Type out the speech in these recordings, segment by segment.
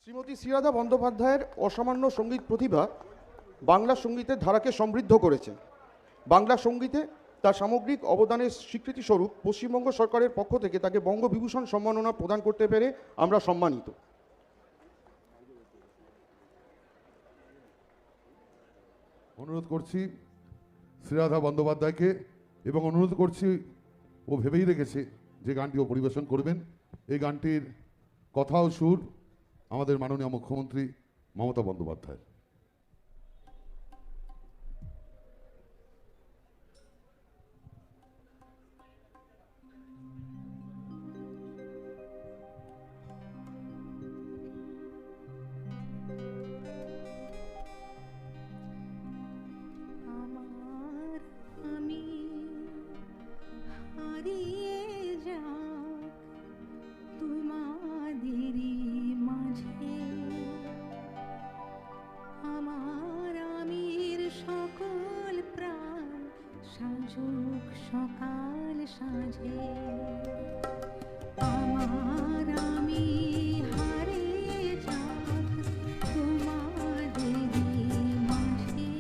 শ্রীমতী শ্রীরাধা বন্দ্যোপাধ্যায়ের অসামান্য সঙ্গীত প্রতিভা বাংলা সঙ্গীতের ধারাকে সমৃদ্ধ করেছে। বাংলা সঙ্গীতে তার সামগ্রিক অবদানের স্বীকৃতিস্বরূপ পশ্চিমবঙ্গ সরকারের পক্ষ থেকে তাকে বঙ্গবিভূষণ সম্মাননা প্রদান করতে পেরে আমরা সম্মানিত। অনুরোধ করছি শ্রীরাধা বন্দ্যোপাধ্যায়কে, এবং অনুরোধ করছি, ও ভেবেই রেখেছে যে গানটি ও পরিবেশন করবেন। এই গানটির কথা ও সুর আমাদের মাননীয় মুখ্যমন্ত্রী মমতা বন্দ্যোপাধ্যায়। সকাল সাঁঝে আমার আমি হারিয়ে যাক তোমাদেরই মাঝে,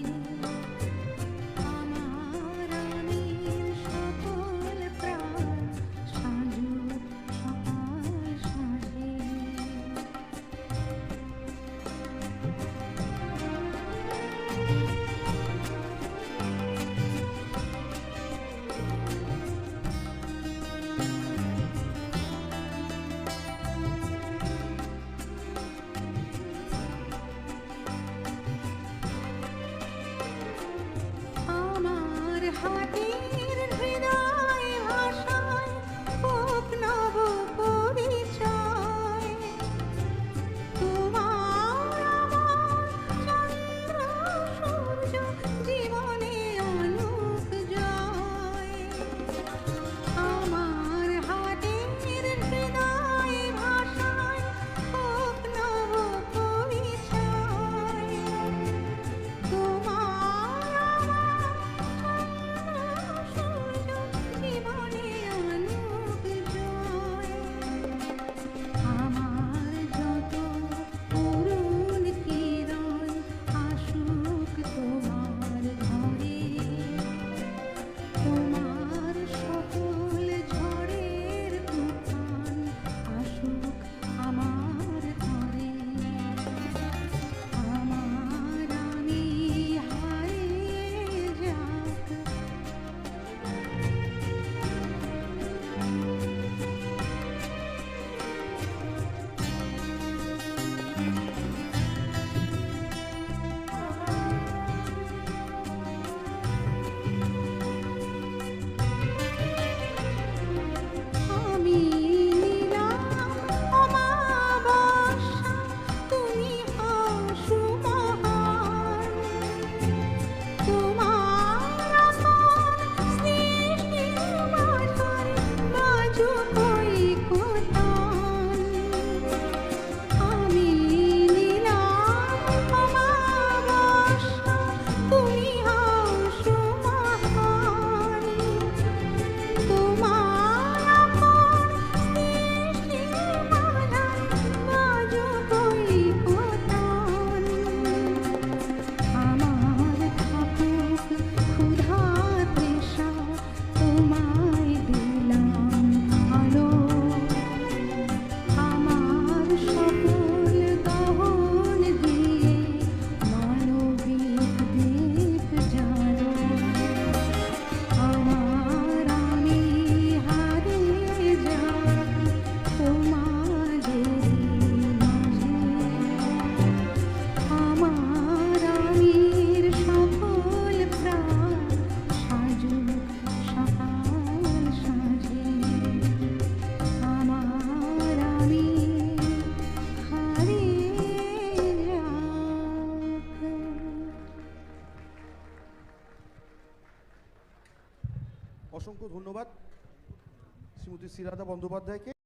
আমার আমির সকল প্রাণ সাজুক সকাল সাঁঝে। হাটের হৃদয় ভাষায় হোক নব পরিচয়, তোমার আমার চন্দ্র সূর্য জীবনে আলোক জয়। আমার হাটের হৃদয় ভাষায় হোক নব পরিচয়, তোমার জীবনে আলোক জয়। আমার যত অরুণ কিরণ আসুক তোমার ঘরে, তোমার সকল ঝড়ের তুফান আসুক আমার ঘরে, আমার আমি হারিয়ে যাক আমি নীলাম অমাবস্যা, তুমি হও সুমহান, তোমার আপন সৃষ্টির মাঝারে বাজুক কৈকতান। আমি নীলাম অমাবস্যা, তুমি হও সুমহান, তোমার আপন সৃষ্টির মাঝারে বাজুক কৈকতান। আমার থাকুক ক্ষুধা তৃষা, তোমায় দিলাম আলো, আমার সকল গহন দিয়ে মানবিক দীপ জ্বালো, আমার আমি হারিয়ে যাক তোমাদেরই মাঝে, আমার আমির সকল প্রাণ সাজুক সকাল সাঁঝে, আমার আমি হারিয়ে যাক। অসংখ্য ধন্যবাদ শ্রীমতী শ্রীরাধা বন্দ্যোপাধ্যায়কে।